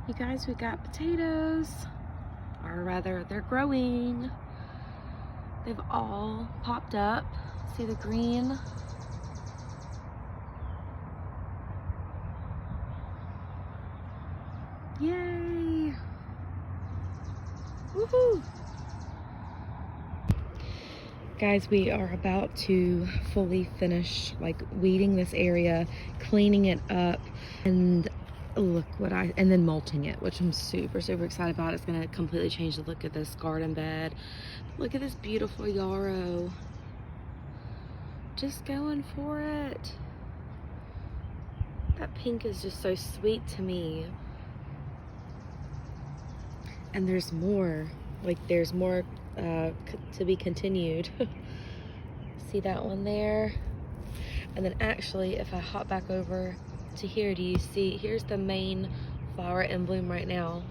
You guys, we got potatoes, or rather they're growing. They've all popped up. See the green? Yay! Woohoo! Guys, we are about to fully finish like weeding this area, cleaning it up, and look what and then mulching it, which I'm super excited about. It's gonna completely change the look of this garden bed. Look at this beautiful yarrow. Just going for it. That pink is just so sweet to me. And there's more, like there's more to be continued. See that one there? And then actually, if I hop back over to here, do you see, here's the main flower in bloom right now.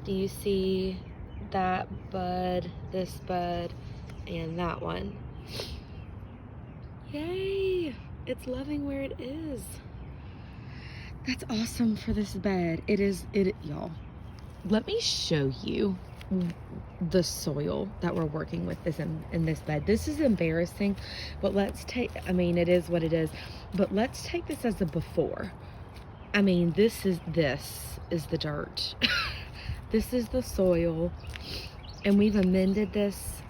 Do you see that bud, this bud, and that one? Yay! It's loving where it is. That's awesome for this bed. Y'all. Let me show you the soil that we're working with in this bed. This is embarrassing, but let's take, I mean, it is what it is, but let's take this as a before. I mean, this is the dirt. This is the soil, and we've amended this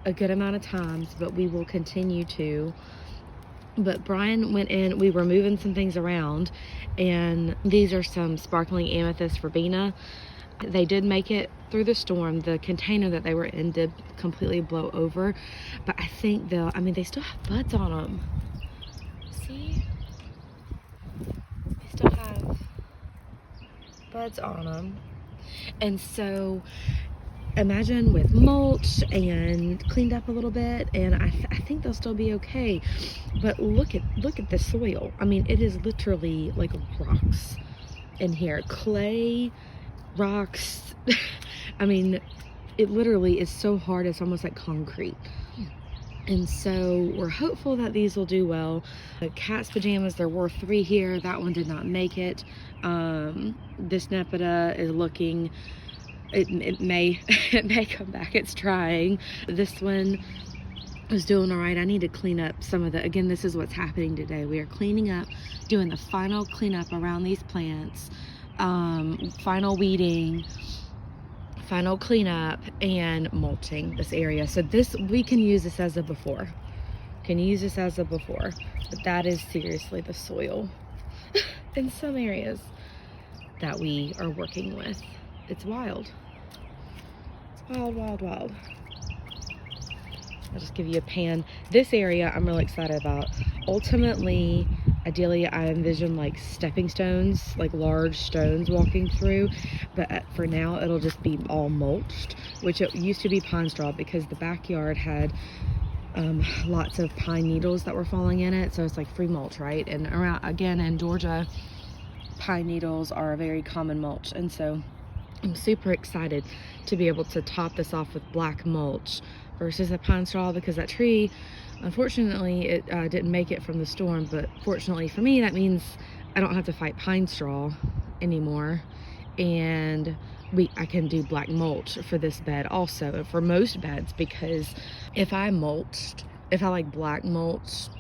a good amount of times, but we will continue to. But Brian went in, we were moving some things around, and these are some sparkling amethyst verbena. They did make it through the storm. The container that they were in did completely blow over, but I think they still have buds on them. See? They still have buds on them. And so imagine with mulch and cleaned up a little bit, and I think they'll still be okay. But look at the soil. I mean, it is literally like rocks in here. Clay, rocks. I mean, it literally is so hard, it's almost like concrete. And so we're hopeful that these will do well. The cat's pajamas, there were 3 here. That one did not make it. This Nepeta is looking, it may come back. It's trying. This one is doing all right. I need to clean up some of again, this is what's happening today. We are cleaning up, doing the final cleanup around these plants. Final weeding, final cleanup, and mulching this area. So we can use this as a before. But that is seriously the soil in some areas that we are working with. It's wild. It's wild. I'll just give you a pan. This area I'm really excited about. Ultimately, ideally, I envision like stepping stones, like large stones walking through, but for now it'll just be all mulched, which it used to be pine straw because the backyard had lots of pine needles that were falling in it, so it's like free mulch, right? And around, again, in Georgia, pine needles are a very common mulch, and so I'm super excited to be able to top this off with black mulch versus a pine straw, because that tree, unfortunately, it didn't make it from the storm, but fortunately for me, that means I don't have to fight pine straw anymore, and I can do black mulch for this bed also, for most beds, because if I like black mulched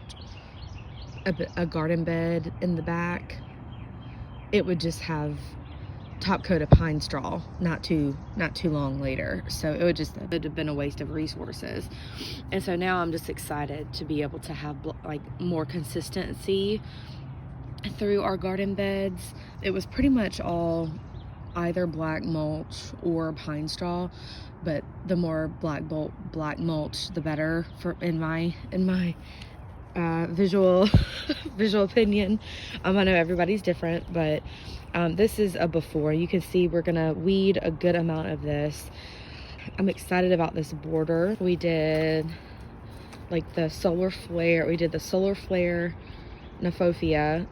a garden bed in the back, it would just have top coat of pine straw not too long later, so it would have been a waste of resources. And so now I'm just excited to be able to have like more consistency through our garden beds. It was pretty much all either black mulch or pine straw, but the more black mulch the better, in my visual opinion. I know everybody's different, but this is a before. You can see we're gonna weed a good amount of this. I'm excited about this border. We did like the solar flare. We did the solar flare Nefophia.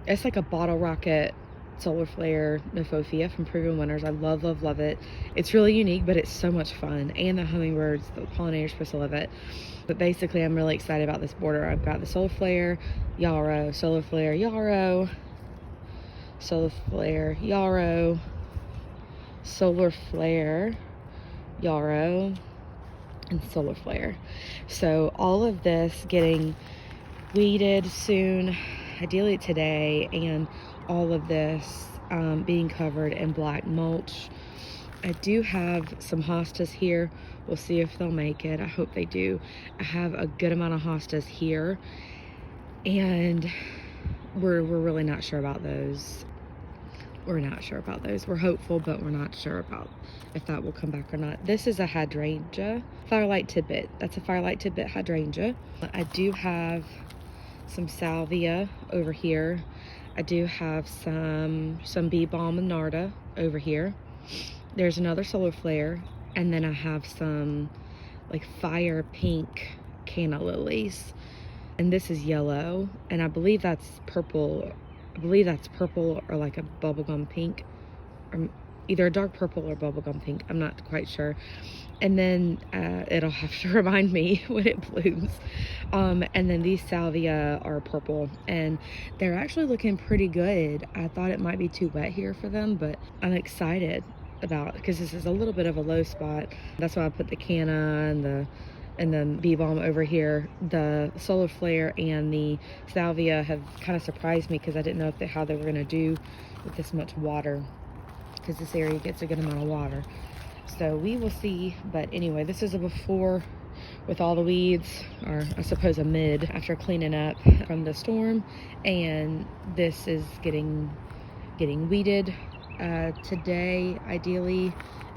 It's like a bottle rocket solar flare Nefophia from Proven Winners. I love it. It's really unique, but it's so much fun, and the hummingbirds, the pollinators, supposed to love it. But basically, I'm really excited about this border. I've got the solar flare yarrow, solar flare yarrow, solar flare yarrow, solar flare, yarrow, and solar flare. So all of this getting weeded soon, ideally today, and all of this being covered in black mulch. I do have some hostas here. We'll see if they'll make it. I hope they do. I have a good amount of hostas here, and we're really not sure about those. We're not sure about those. We're hopeful, but we're not sure about if that will come back or not. This is a hydrangea, firelight tidbit. That's a firelight tidbit hydrangea. I do have some salvia over here. I do have some bee balm and narda over here. There's another solar flare, and then I have some like fire pink canna lilies, and this is yellow, and I believe that's purple. I believe that's purple or like a bubblegum pink, or either a dark purple or bubblegum pink. I'm not quite sure. And then it'll have to remind me when it blooms. And then these salvia are purple, and they're actually looking pretty good. I thought it might be too wet here for them, but I'm excited about, because this is a little bit of a low spot. That's why I put the canna and the bee balm over here. The solar flare and the salvia have kind of surprised me, because I didn't know how they were going to do with this much water, because this area gets a good amount of water. So we will see. But anyway, this is a before with all the weeds, or I suppose a mid after cleaning up from the storm, and this is getting weeded today ideally,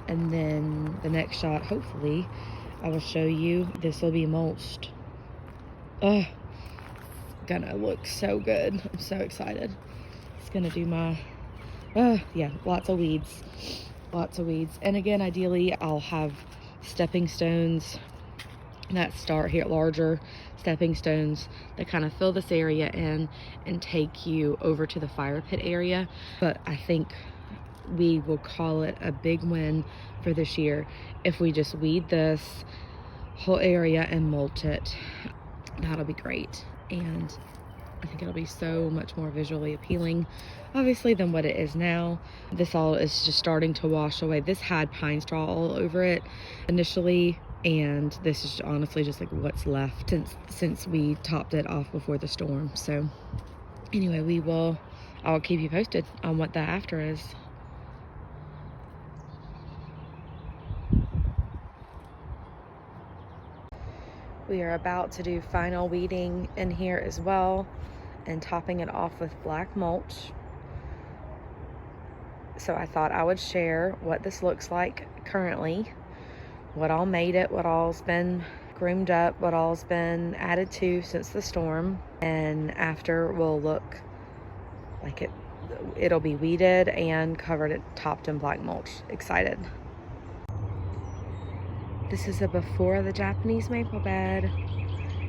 and then the next shot, hopefully, I will show you. This will be mulched. Oh, gonna look so good. I'm so excited. It's gonna do my, yeah, lots of weeds. And again, ideally, I'll have stepping stones that start here, larger stepping stones that kind of fill this area in and take you over to the fire pit area. But I think we will call it a big win for this year if we just weed this whole area and mulch it. That'll be great, and I think it'll be so much more visually appealing, obviously, than what it is now. This all is just starting to wash away. This had pine straw all over it initially, and this is honestly just like what's left since we topped it off before the storm. So anyway, I'll keep you posted on what the after is. We are about to do final weeding in here as well, and topping it off with black mulch. So I thought I would share what this looks like currently, what all made it, what all's been groomed up, what all's been added to since the storm, and after will look like it'll be weeded and covered, topped in black mulch. Excited. This is a before the Japanese maple bed.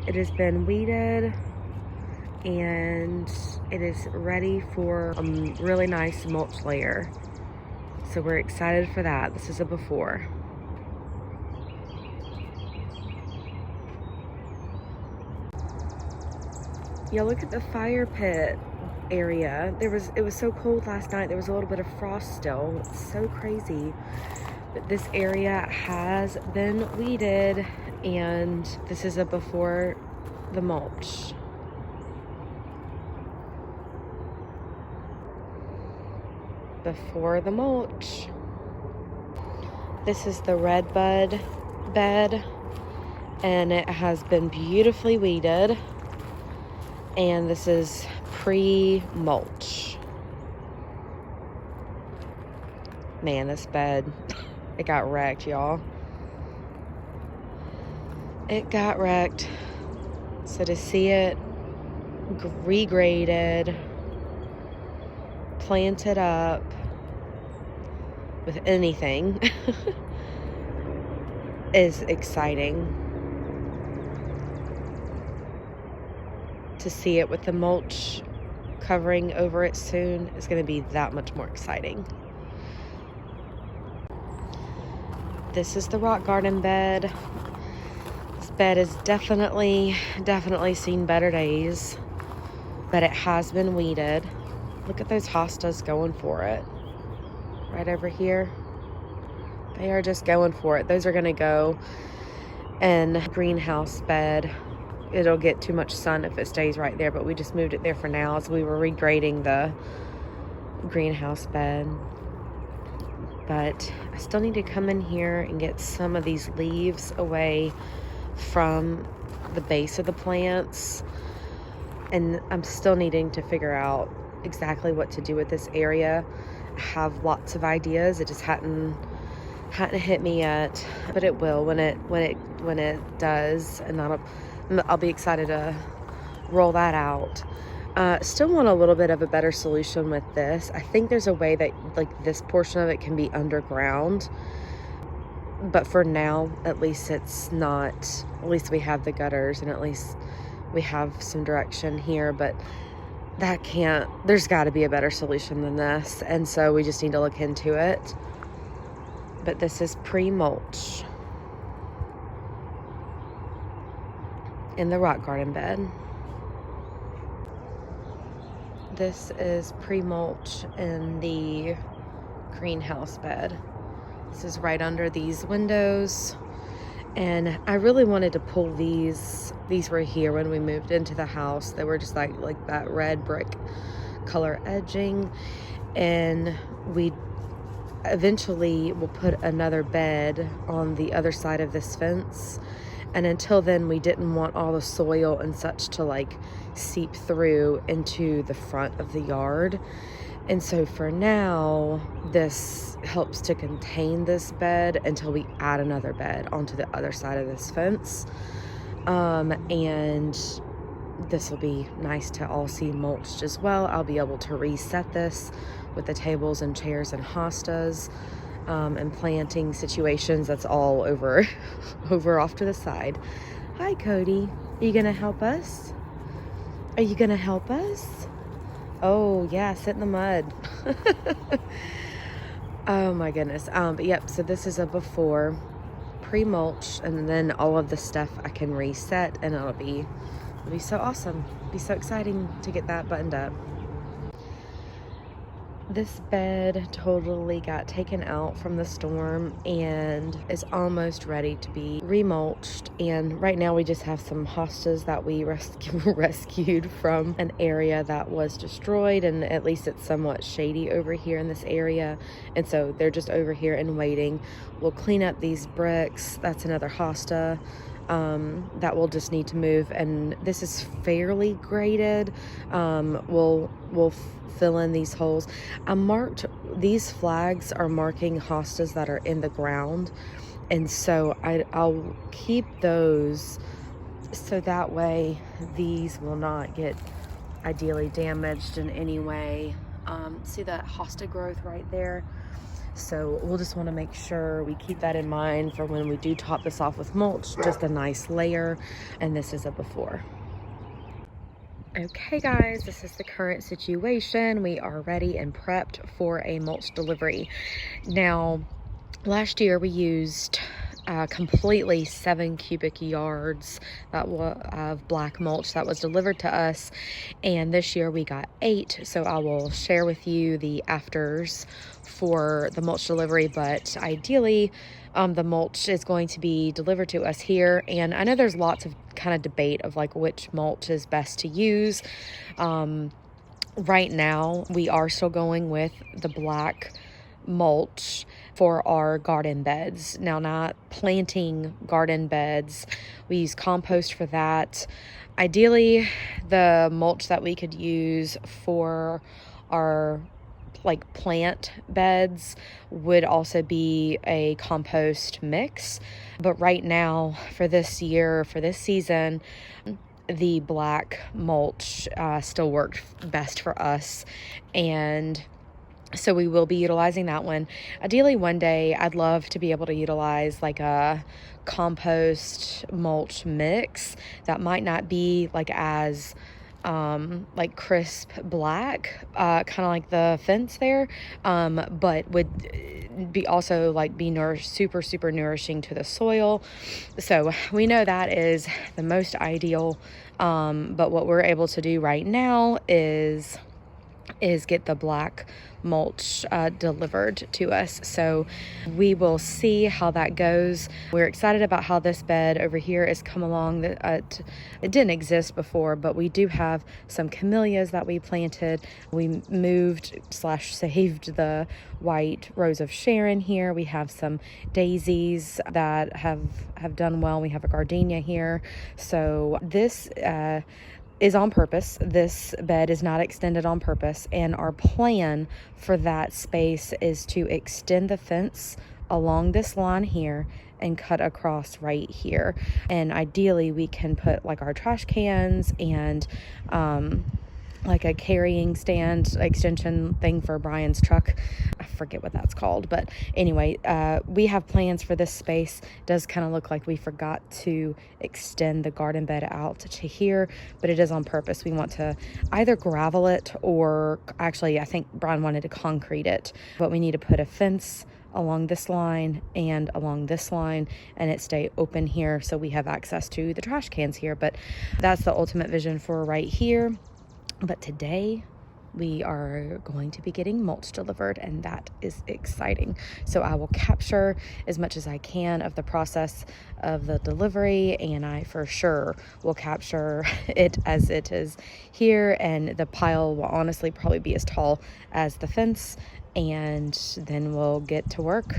It has been weeded, and it is ready for a really nice mulch layer. So we're excited for that. This is a before. Yeah, look at the fire pit area. It was so cold last night. There was a little bit of frost still. It's so crazy. But this area has been weeded, and this is a before the mulch. Before the mulch. This is the red bud bed, and it has been beautifully weeded, and this is pre-mulch. Man, this bed, it got wrecked, y'all. It got wrecked. So to see it regraded, planted up with anything is exciting. To see it with the mulch covering over it soon is going to be that much more exciting. This is the rock garden bed. This bed has definitely seen better days, but it has been weeded. Look at those hostas going for it. Right over here. They are just going for it. Those are gonna go in greenhouse bed. It'll get too much sun if it stays right there, but we just moved it there for now as we were regrading the greenhouse bed. But I still need to come in here and get some of these leaves away from the base of the plants. And I'm still needing to figure out exactly what to do with this area. I have lots of ideas. It just hadn't hit me yet, but it will when it does, and I'll be excited to roll that out. Still want a little bit of a better solution with this. I think there's a way that like this portion of it can be underground, but for now, at least it's not. At least we have the gutters, and at least we have some direction here, but there's got to be a better solution than this, and so we just need to look into it. But this is pre-mulch in the rock garden bed. This is pre-mulch in the greenhouse bed. This is right under these windows. And I really wanted to pull these. These were here when we moved into the house. They were just like that red brick color edging. And we eventually will put another bed on the other side of this fence, and until then we didn't want all the soil and such to like seep through into the front of the yard. And so for now, this helps to contain this bed until we add another bed onto the other side of this fence. And this will be nice to all see mulched as well. I'll be able to reset this with the tables and chairs and hostas, and planting situations. That's all over off to the side. Hi, Cody. Are you gonna help us? Are you gonna help us? Oh yeah, sit in the mud. Oh my goodness. But yep, so this is a before, pre-mulch, and then all of the stuff I can reset, and it'll be so awesome. It'll be so exciting to get that buttoned up. This bed totally got taken out from the storm and is almost ready to be remulched. And right now we just have some hostas that we rescued from an area that was destroyed, and at least it's somewhat shady over here in this area. And so they're just over here and waiting. We'll clean up these bricks. That's another hosta that we'll just need to move, and this is fairly graded. We'll fill in these holes. These flags are marking hostas that are in the ground, and so I'll keep those so that way these will not get ideally damaged in any way. See that hosta growth right there? So we'll just want to make sure we keep that in mind for when we do top this off with mulch, just a nice layer. And this is a before. Okay guys, this is the current situation. We are ready and prepped for a mulch delivery. Now, last year we used completely 7 cubic yards of black mulch that was delivered to us, and this year we got 8. So I will share with you the afters for the mulch delivery, but ideally the mulch is going to be delivered to us here. And I know there's lots of kind of debate of like which mulch is best to use. Right now we are still going with the black mulch for our garden beds. Now, not planting garden beds, we use compost for that. Ideally, the mulch that we could use for our like plant beds would also be a compost mix, but right now for this season, the black mulch still worked best for us, and so we will be utilizing that one. Ideally, one day I'd love to be able to utilize like a compost mulch mix that might not be like as like crisp black, kind of like the fence there, but would be also like be super nourishing to the soil. So we know that is the most ideal, but what we're able to do right now is is get the black mulch delivered to us. So we will see how that goes. We're excited about how this bed over here has come along. It didn't exist before, but we do have some camellias that we planted. We moved / saved the white rose of Sharon here. We have some daisies that have done well. We have a gardenia here. So this is on purpose. This bed is not extended on purpose, and our plan for that space is to extend the fence along this line here and cut across right here. And ideally we can put like our trash cans and like a carrying stand extension thing for Brian's truck. I forget what that's called, but anyway, we have plans for this space. It does kind of look like we forgot to extend the garden bed out to here, but it is on purpose. We want to either gravel it, or actually I think Brian wanted to concrete it, but we need to put a fence along this line and along this line, and it stay open here so we have access to the trash cans here. But that's the ultimate vision for right here. But today we are going to be getting mulch delivered, and that is exciting. So I will capture as much as I can of the process of the delivery, and I for sure will capture it as it is here. And the pile will honestly probably be as tall as the fence, and then we'll get to work.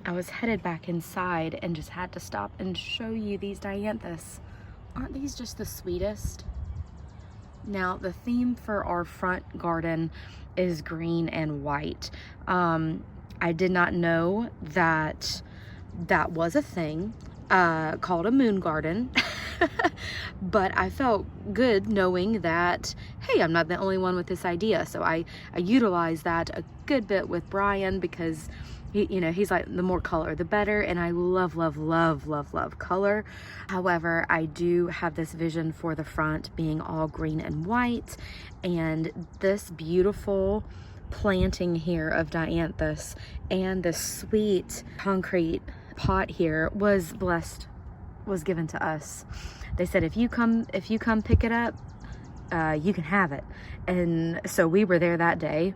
I was headed back inside and just had to stop and show you these dianthus. Aren't these just the sweetest? Now, the theme for our front garden is green and white. I did not know that that was a thing called a moon garden. But I felt good knowing that, hey, I'm not the only one with this idea. So I utilized that a good bit with Brian, because he's like, the more color the better, and I love color. However, I do have this vision for the front being all green and white, and this beautiful planting here of dianthus and the sweet concrete pot here was given to us. They said, if you come pick it up, you can have it. And so we were there that day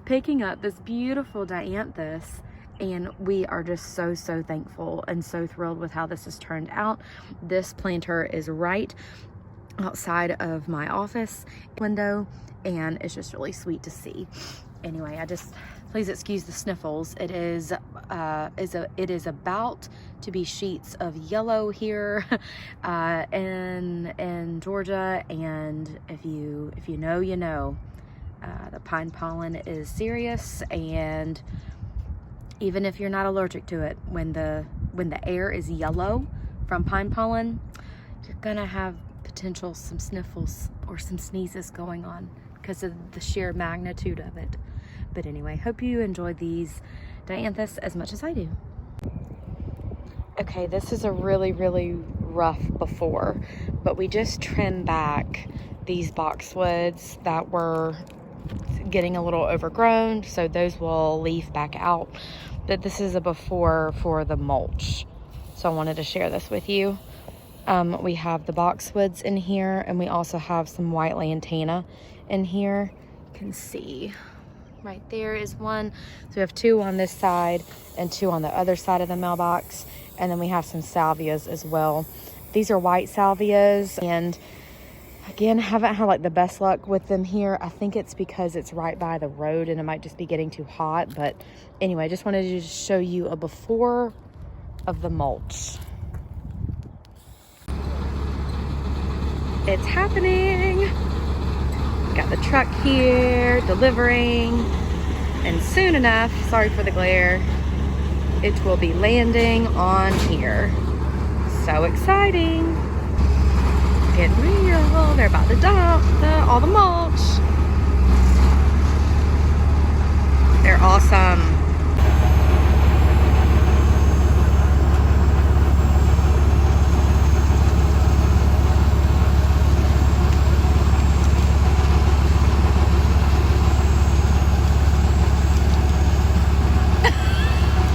picking up this beautiful dianthus, and we are just so thankful and so thrilled with how this has turned out. This planter is right outside of my office window, and it's just really sweet to see. Anyway, please excuse the sniffles. It is about to be sheets of yellow here in Georgia, and if you know, you know. The pine pollen is serious, and even if you're not allergic to it, when the air is yellow from pine pollen, you're gonna have potential some sniffles or some sneezes going on because of the sheer magnitude of it. But anyway, hope you enjoyed these dianthus as much as I do. Okay, this is a really rough before, but we just trimmed back these boxwoods that were getting a little overgrown, so those will leaf back out. But this is a before for the mulch, so I wanted to share this with you. We have the boxwoods in here, and we also have some white lantana in here. You can see right there is one. So we have two on this side and two on the other side of the mailbox, and then we have some salvias as well. These are white salvias, and again, haven't had like the best luck with them here. I think it's because it's right by the road and it might just be getting too hot. But anyway, I just wanted to show you a before of the mulch. It's happening. Got the truck here delivering, and soon enough, sorry for the glare, it will be landing on here. So exciting. Getting real. They're about to dump all the mulch. They're awesome.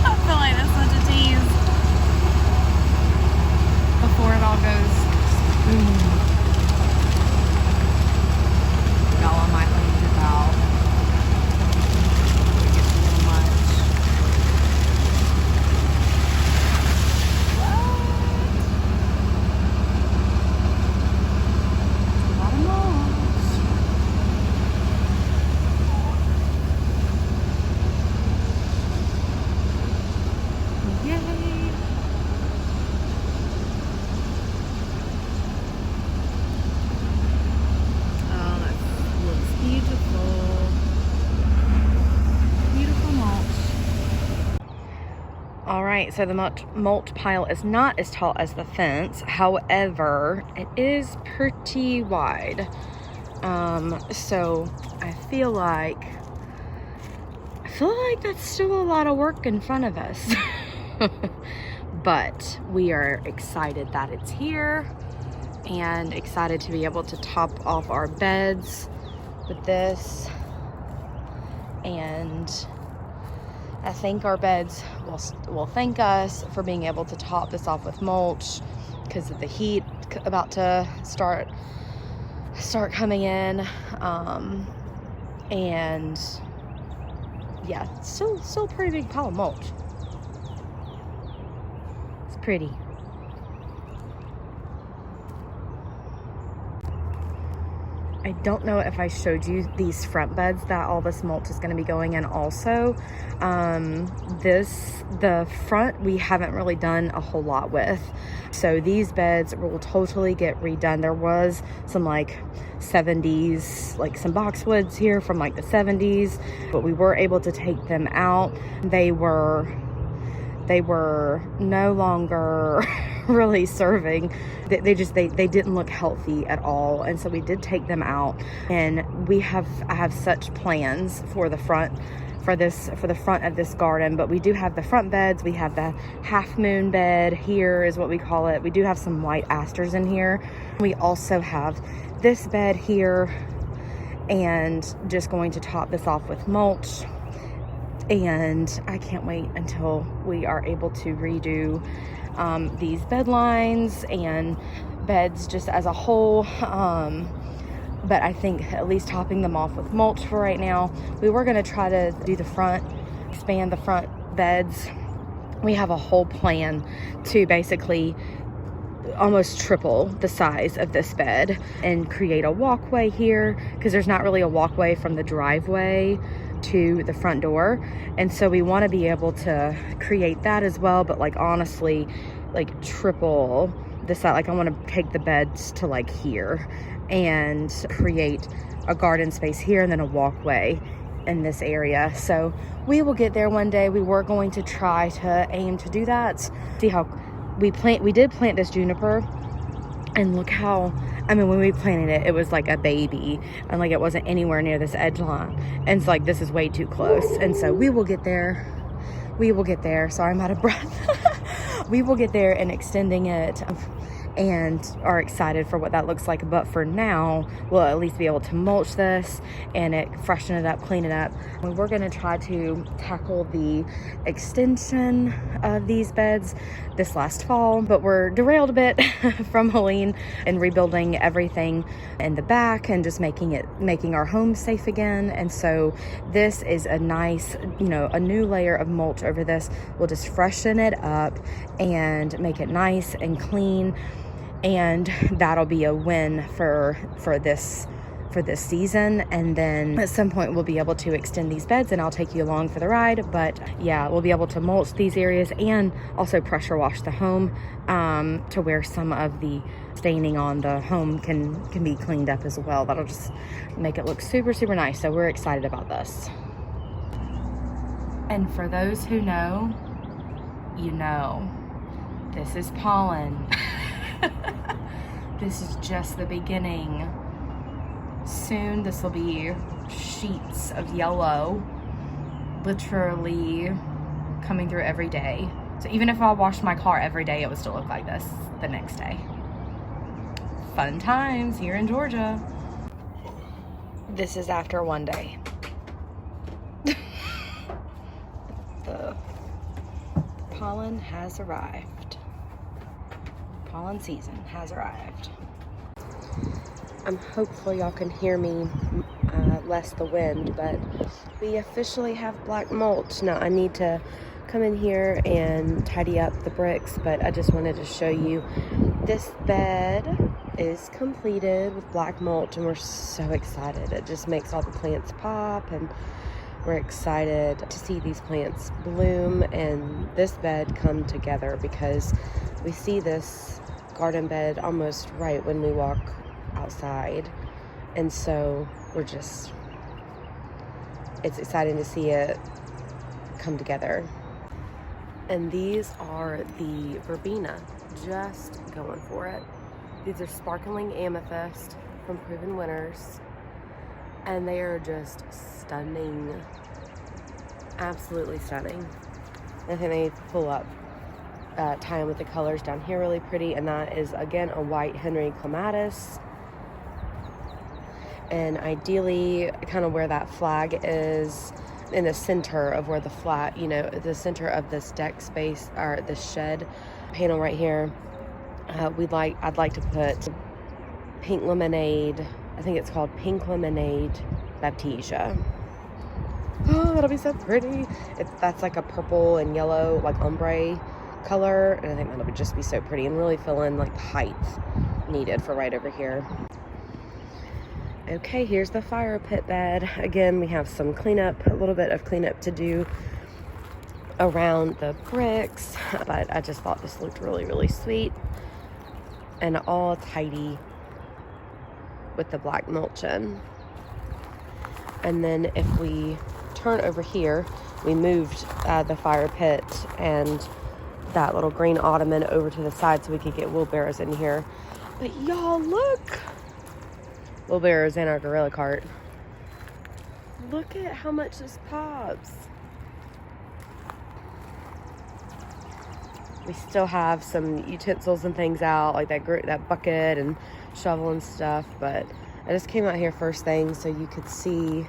I feel like that's such a tease before it all goes boom. right, so the mulch pile is not as tall as the fence. However, it is pretty wide. So I feel like that's still a lot of work in front of us. But we are excited that it's here and excited to be able to top off our beds with this. And I think our beds will thank us for being able to top this off with mulch because of the heat about to start coming in. And yeah, still a pretty big pile of mulch. It's pretty. I don't know if I showed you these front beds that all this mulch is going to be going in also. The front we haven't really done a whole lot with. So these beds will totally get redone. There was some like 70s, like some boxwoods here from like the 70s, but we were able to take them out. They were no longer really serving. They didn't look healthy at all, and so we did take them out. And I have such plans for the front of this garden. But we do have the front beds. We have the half moon bed here is what we call it. We do have some white asters in here. We also have this bed here, and just going to top this off with mulch. And I can't wait until we are able to redo these bed lines and beds just as a whole. But I think at least topping them off with mulch for right now. We were going to try to do the front, expand the front beds. We have a whole plan to basically almost triple the size of this bed and create a walkway here, because there's not really a walkway from the driveway to the front door. And so we want to be able to create that as well, but like honestly, like triple the size. Like I want to take the beds to like here and create a garden space here and then a walkway in this area. So we will get there one day. We were going to try to aim to do that. See how we did plant this juniper, and look how, I mean, when we planted it, it was like a baby, and like it wasn't anywhere near this edge line. And it's like, this is way too close. And so we will get there. Sorry, I'm out of breath. We will get there and extending it, and are excited for what that looks like. But for now, we'll at least be able to mulch this and freshen it up, clean it up. We're going to try to tackle the extension of these beds this last fall, but we're derailed a bit from Helene and rebuilding everything in the back and just making our home safe again. And so this is a nice, a new layer of mulch over this. We'll just freshen it up and make it nice and clean. And that'll be a win for this season. And then at some point we'll be able to extend these beds, and I'll take you along for the ride. But yeah, we'll be able to mulch these areas and also pressure wash the home, to where some of the staining on the home can be cleaned up as well. That'll just make it look super, super nice. So we're excited about this. And for those who know, this is pollen. This is just the beginning. Soon this will be sheets of yellow literally coming through every day. So even if I washed my car every day, it would still look like this the next day. Fun times here in Georgia. This is after one day. The pollen has arrived. Pollen season has arrived. Hopefully y'all can hear me less the wind, but we officially have black mulch. Now I need to come in here and tidy up the bricks, but I just wanted to show you this bed is completed with black mulch, and we're so excited. It just makes all the plants pop, and we're excited to see these plants bloom and this bed come together, because we see this garden bed almost right when we walk outside. And so it's exciting to see it come together. And these are the verbena, just going for it. These are sparkling amethyst from Proven Winners, and they are just stunning. Absolutely stunning. I think they pull up, tie in with the colors down here really pretty, and that is again a white Henry Clematis. And ideally, kind of where that flag is, in the center of where the flat, you know, the center of this deck space, or the shed panel right here, I'd like to put Pink Lemonade. I think it's called Pink Lemonade Baptisia. Oh, that'll be so pretty. That's like a purple and yellow, like ombre color, and I think that'll just be so pretty and really fill in like the height needed for right over here. Okay, here's the fire pit bed. Again, we have some cleanup, a little bit of cleanup to do around the bricks, but I just thought this looked really, really sweet and all tidy with the black mulch in. And then if we turn over here, we moved the fire pit and that little green ottoman over to the side so we could get wheelbarrows in here. But y'all, look! Wheelbarrows in our gorilla cart. Look at how much this pops. We still have some utensils and things out, like that bucket and shovel and stuff, but I just came out here first thing so you could see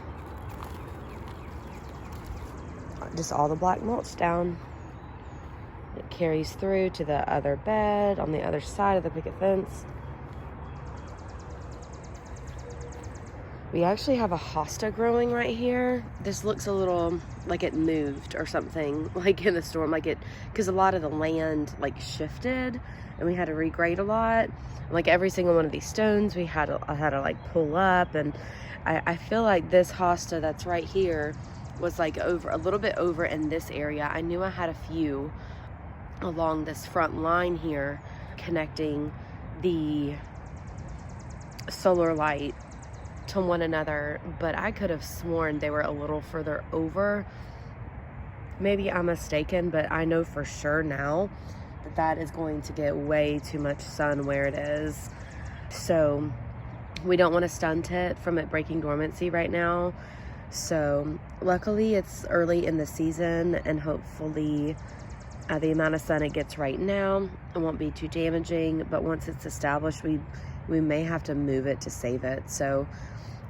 just all the black mulch down. It carries through to the other bed on the other side of the picket fence. We actually have a hosta growing right here. This looks a little like it moved or something, like in the storm, because a lot of the land like shifted and we had to regrade a lot. Like every single one of these stones I had to like pull up, and I feel like this hosta that's right here was like a little bit over in this area. I knew I had a few along this front line here connecting the solar light to one another, but I could have sworn they were a little further over. Maybe I'm mistaken, but I know for sure now that is going to get way too much sun where it is. So we don't want to stunt it from it breaking dormancy right now. So luckily it's early in the season, and hopefully the amount of sun it gets right now, it won't be too damaging, but once it's established, we may have to move it to save it. So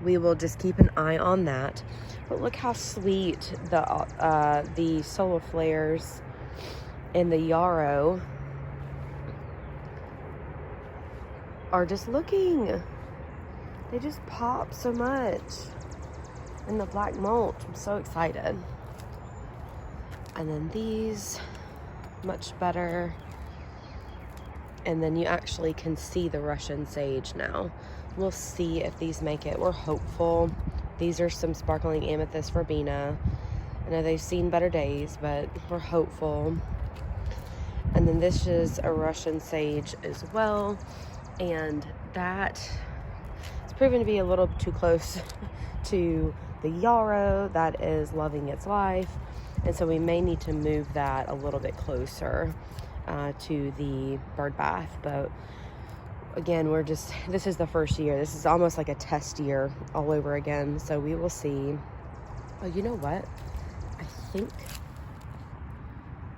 we will just keep an eye on that. But look how sweet the solar flares in the yarrow are just looking. They just pop so much in the black mulch. I'm so excited. And then these, much better. And then you actually can see the Russian sage now. We'll see if these make it. We're hopeful. These are some sparkling amethyst verbena. I know they've seen better days, but we're hopeful. And then this is a Russian sage as well. And that is proven to be a little too close to the yarrow that is loving its life. And so we may need to move that a little bit closer to the bird bath. But again, this is the first year. This is almost like a test year all over again. So we will see. Oh, you know what? I think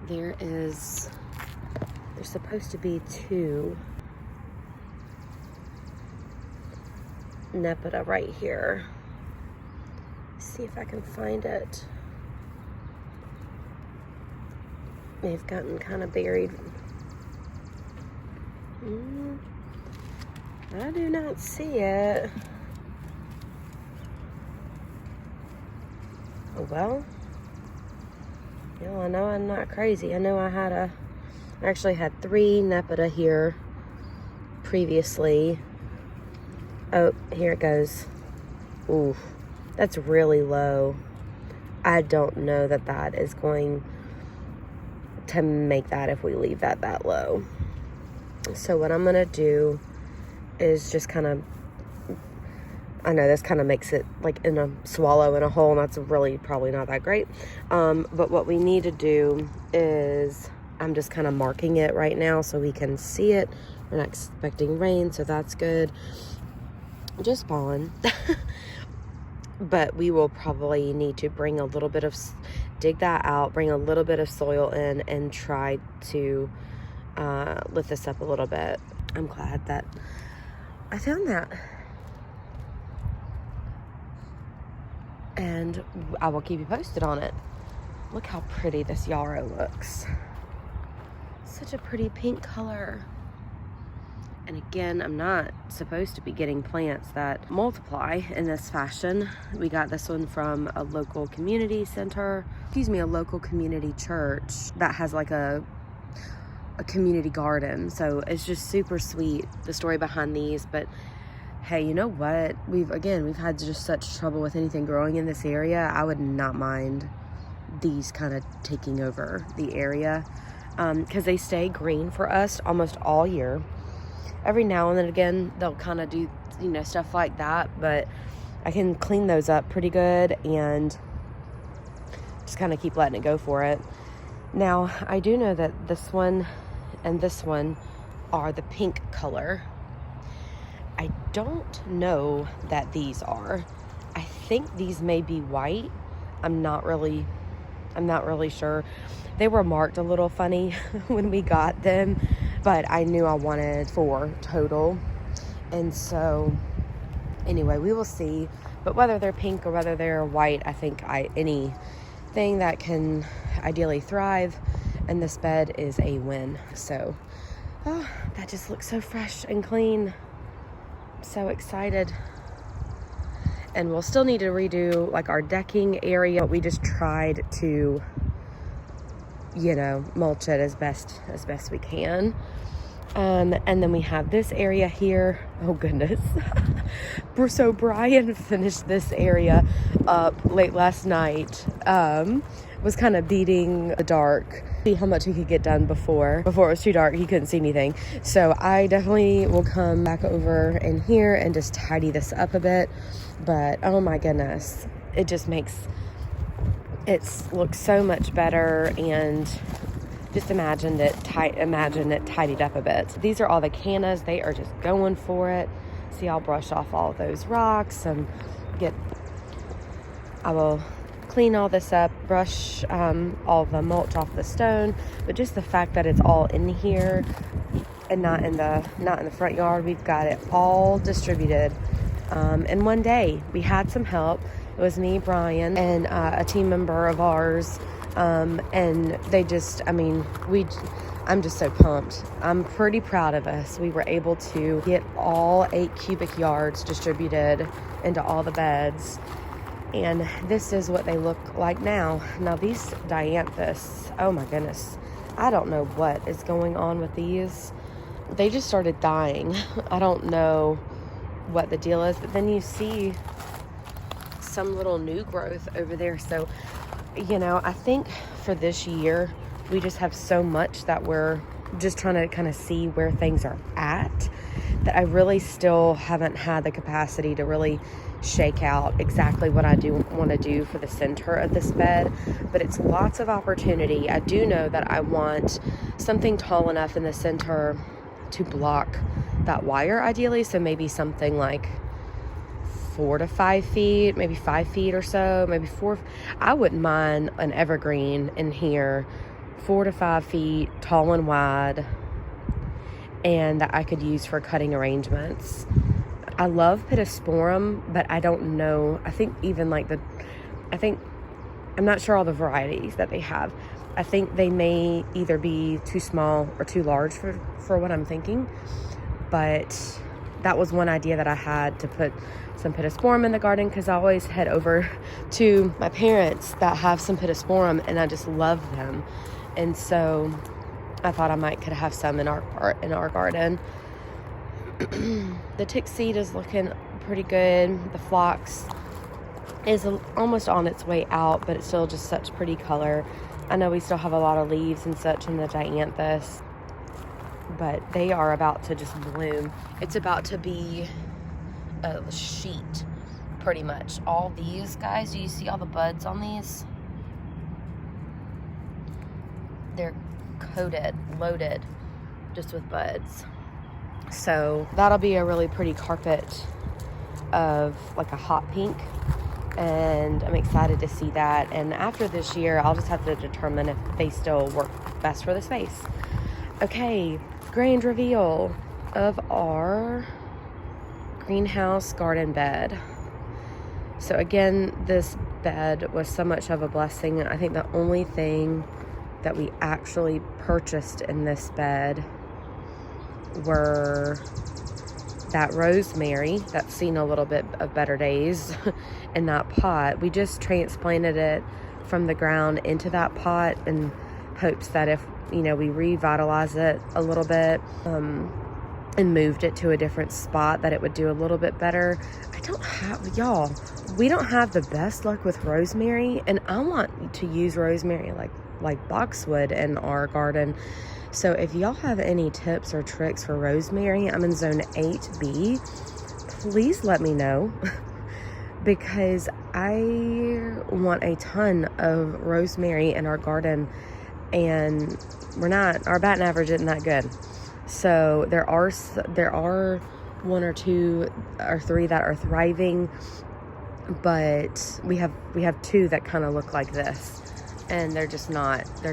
there's supposed to be 2 Nepeta right here. Let's see if I can find it. They've gotten kind of buried. I do not see it. Oh, well. You know, I know I'm not crazy. I know I actually had 3 Nepeta here previously. Oh, here it goes. Ooh, that's really low. I don't know that is going to make that if we leave that low. So what I'm gonna do is just kind of I know this kind of makes it like in a swallow in a hole, and that's really probably not that great. But what we need to do is, I'm just kind of marking it right now so we can see it. We're not expecting rain, so that's good. Just pollen. But we will probably need to bring a little bit of, dig that out, bring a little bit of soil in, and try to lift this up a little bit. I'm glad that I found that. And I will keep you posted on it. Look how pretty this yarrow looks. Such a pretty pink color. And again, I'm not supposed to be getting plants that multiply in this fashion. We got this one from a local community center, a local community church that has like a community garden. So it's just super sweet, the story behind these. But hey, you know what? We've had just such trouble with anything growing in this area. I would not mind these kind of taking over the area, because they stay green for us almost all year. Every now and then again, they'll kind of do, stuff like that, but I can clean those up pretty good and just kind of keep letting it go for it. Now, I do know that this one and this one are the pink color. I don't know that these are. I think these may be white. I'm not really sure. They were marked a little funny when we got them, but I knew I wanted 4 total. And so anyway, we will see. But whether they're pink or whether they're white, I think anything that can ideally thrive in this bed is a win. So that just looks so fresh and clean. So excited. And we'll still need to redo like our decking area, but we just tried to mulch it as best we can. And then we have this area here. Oh goodness. So Brian finished this area up late last night. Was kind of beating the dark, see how much he could get done before it was too dark. He couldn't see anything. So I definitely will come back over in here and just tidy this up a bit. But oh my goodness, it just makes it look so much better. And just imagine it tidied up a bit. These are all the cannas. They are just going for it. See, I'll brush off all of those rocks and I will clean all this up, brush all the mulch off the stone. But just the fact that it's all in here and not in the front yard, we've got it all distributed in one day. We had some help. It was me, Brian, and a team member of ours. And they just, I'm just so pumped. I'm pretty proud of us. We were able to get all 8 cubic yards distributed into all the beds. And this is what they look like now. Now these dianthus, oh my goodness. I don't know what is going on with these. They just started dying. I don't know what the deal is, but then you see some little new growth over there. So, I think for this year, we just have so much that we're just trying to kind of see where things are at, that I really still haven't had the capacity to really shake out exactly what I do want to do for the center of this bed. But it's lots of opportunity. I do know that I want something tall enough in the center to block that wire ideally. So maybe something like 4 to 5 feet, maybe 5 feet or so, maybe 4. I wouldn't mind an evergreen in here, 4 to 5 feet tall and wide, and that I could use for cutting arrangements. I love pittosporum, but I don't know. I think even I'm not sure all the varieties that they have. I think they may either be too small or too large for what I'm thinking. But that was one idea that I had, to put some pittosporum in the garden, because I always head over to my parents that have some pittosporum and I just love them. And so I thought I could have some in our garden. The tick seed is looking pretty good. The phlox is almost on its way out, but it's still just such pretty color. I know we still have a lot of leaves and such in the dianthus, but they are about to just bloom. It's about to be a sheet pretty much. All these guys, do you see all the buds on these? They're coated, loaded, just with buds. So that'll be a really pretty carpet of like a hot pink, and I'm excited to see that. And after this year, I'll just have to determine if they still work best for the space. Okay, grand reveal of our greenhouse garden bed. So again, this bed was so much of a blessing. I think the only thing that we actually purchased in this bed were that rosemary that's seen a little bit of better days in that pot. We just transplanted it from the ground into that pot in hopes that if, you know, we revitalize it a little bit and moved it to a different spot, that it would do a little bit better. I don't have, y'all, we don't have the best luck with rosemary, and I want to use rosemary like boxwood in our garden. So if y'all have any tips or tricks for rosemary, I'm in zone 8B, please let me know because I want a ton of rosemary in our garden, and our batting average isn't that good. So there are 1 or 2 or 3 that are thriving, but we have 2 that kind of look like this. And they're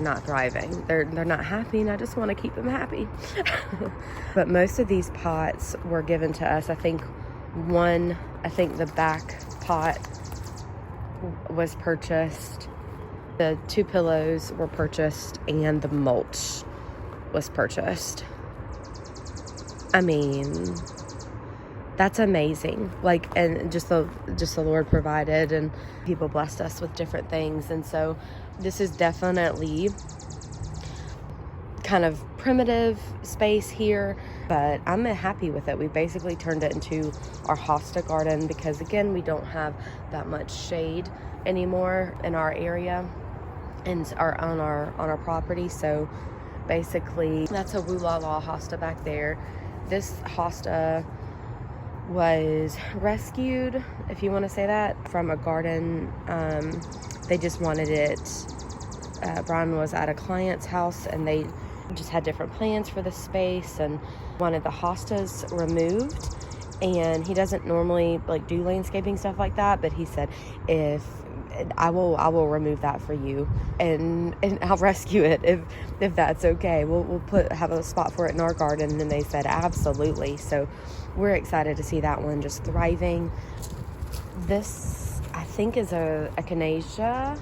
not thriving. They're not happy, and I just want to keep them happy. But most of these pots were given to us. I think the back pot was purchased. The 2 pillows were purchased, and the mulch was purchased. I mean, that's amazing. Like, and just the Lord provided, and people blessed us with different things. And so this is definitely kind of primitive space here, but I'm happy with it. We basically turned it into our hosta garden because, again, we don't have that much shade anymore in our area and on our property. So basically that's a Woo La La hosta back there. This hosta was rescued, if you want to say that, from a garden. They just wanted it. Brian was at a client's house, and they just had different plans for the space and wanted the hostas removed. And he doesn't normally like do landscaping stuff like that, but he said, if I will remove that for you, and I'll rescue it if that's okay. We'll have a spot for it in our garden. And they said absolutely. So we're excited to see that one just thriving. This, I think, is a echinacea.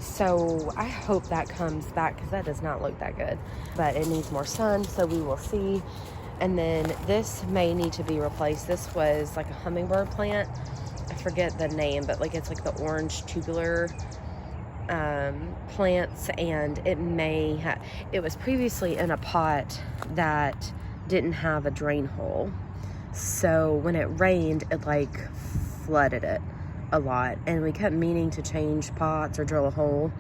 So I hope that comes back because that does not look that good. But it needs more sun, so we will see. And then this may need to be replaced. This was like a hummingbird plant. I forget the name, but like it's like the orange tubular plants, and it was previously in a pot that didn't have a drain hole. So when it rained, it like flooded it a lot, and we kept meaning to change pots or drill a hole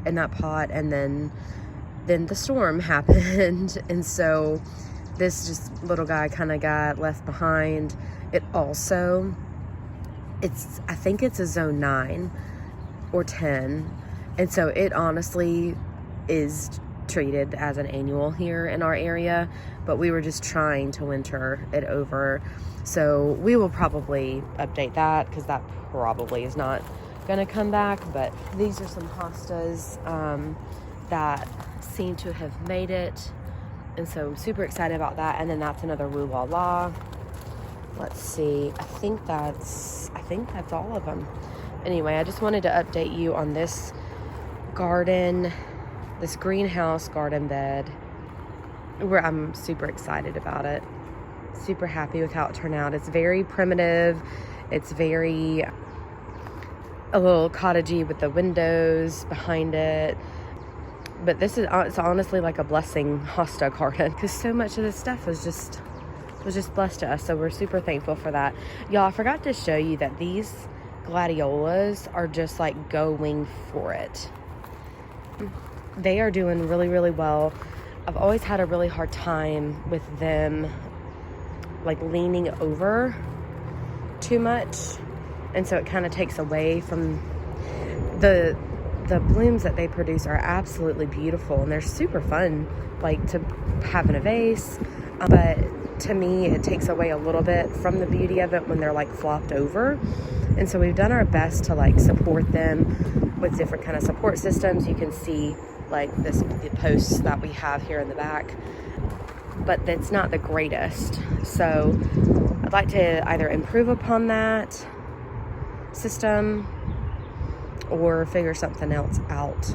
in that pot, and then the storm happened, and so this just little guy kind of got left behind. It also, I think it's a zone 9 or 10, and so it honestly is treated as an annual here in our area, but we were just trying to winter it over. So we will probably update that because that probably is not gonna come back. But these are some hostas that seem to have made it, and so I'm super excited about that. And then that's another Woo La La. Let's see, I think that's all of them. Anyway, I just wanted to update you on this garden, this greenhouse garden bed, where I'm super excited about it. Super happy with how it turned out. It's very primitive. It's very a little cottagey with the windows behind it. But it's honestly like a blessing hosta garden because so much of this stuff was just blessed to us. So we're super thankful for that. Y'all, I forgot to show you that these gladiolas are just like going for it. They are doing really, really well. I've always had a really hard time with them like leaning over too much. And so it kind of takes away from the blooms that they produce are absolutely beautiful, and they're super fun, like to have in a vase. But to me, it takes away a little bit from the beauty of it when they're like flopped over. And so we've done our best to like support them with different kind of support systems. You can see like the posts that we have here in the back, but that's not the greatest. So I'd like to either improve upon that system or figure something else out.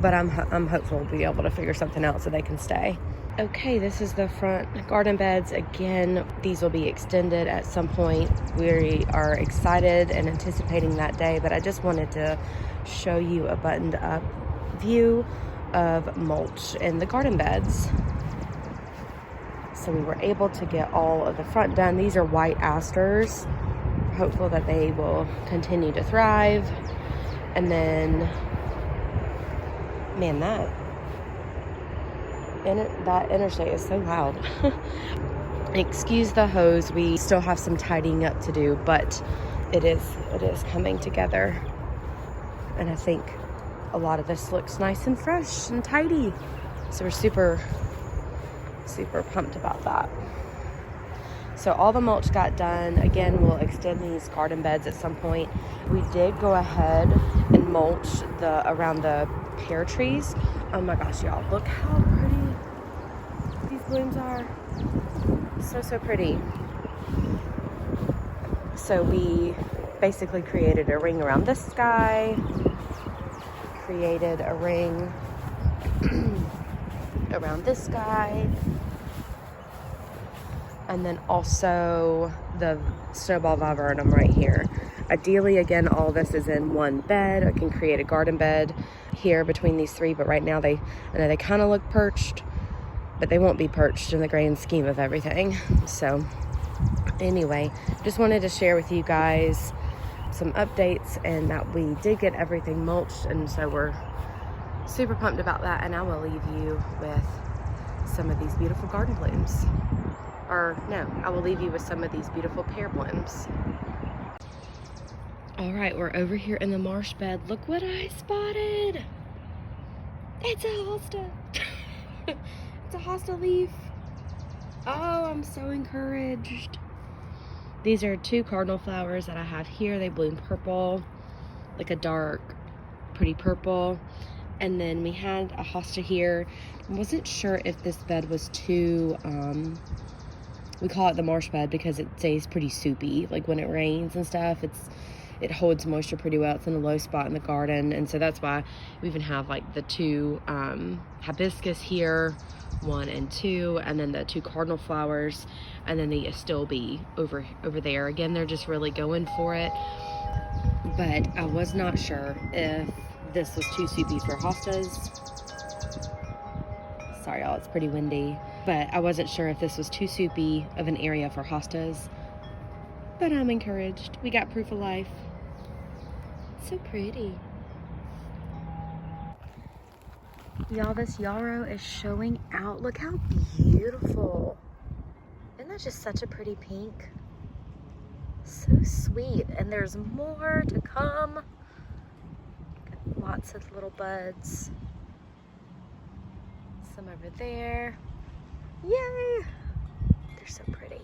But I'm hopeful we'll be able to figure something out so they can stay. Okay, this is the front garden beds. Again, these will be extended at some point. We are excited and anticipating that day, but I just wanted to show you a buttoned up view of mulch in the garden beds. So we were able to get all of the front done. These are white asters. Hopeful that they will continue to thrive. And then, man, that interstate is so loud. Excuse the hose. We still have some tidying up to do, but it is coming together. And I think a lot of this looks nice and fresh and tidy. So we're super pumped about that. So all the mulch got done. Again, we'll extend these garden beds at some point. We did go ahead and mulch around the pear trees. Oh my gosh, y'all, look how pretty these blooms are. So pretty. So we basically created a ring around this guy, created a ring around this guy, and then also the snowball viburnum right here. Ideally, again, all this is in one bed. I can create a garden bed here between these three, but right now I know they kind of look perched, but they won't be perched in the grand scheme of everything. So anyway, just wanted to share with you guys some updates and that we did get everything mulched, and so we're super pumped about that. And I will leave you with some of these beautiful garden blooms. Or no, I will leave you with some of these beautiful pear blooms. All right, we're over here in the marsh bed. Look what I spotted. It's a hosta. It's a hosta leaf. Oh, I'm so encouraged. These are 2 cardinal flowers that I have here. They bloom purple, like a dark, pretty purple. And then we had a hosta here. I wasn't sure if this bed was too, we call it the marsh bed because it stays pretty soupy. Like when it rains and stuff, it holds moisture pretty well. It's in a low spot in the garden, and so that's why we even have like the 2 hibiscus here, 1 and 2, and then the 2 cardinal flowers, and then the astilbe over there. Again, they're just really going for it, but I was not sure if this was too soupy for hostas. Sorry y'all, it's pretty windy, but I wasn't sure if this was too soupy of an area for hostas, but I'm encouraged. We got proof of life. So pretty. Y'all, this yarrow is showing out. Look how beautiful. Isn't that just such a pretty pink? So sweet. And there's more to come. Got lots of little buds. Some over there. Yay! They're so pretty.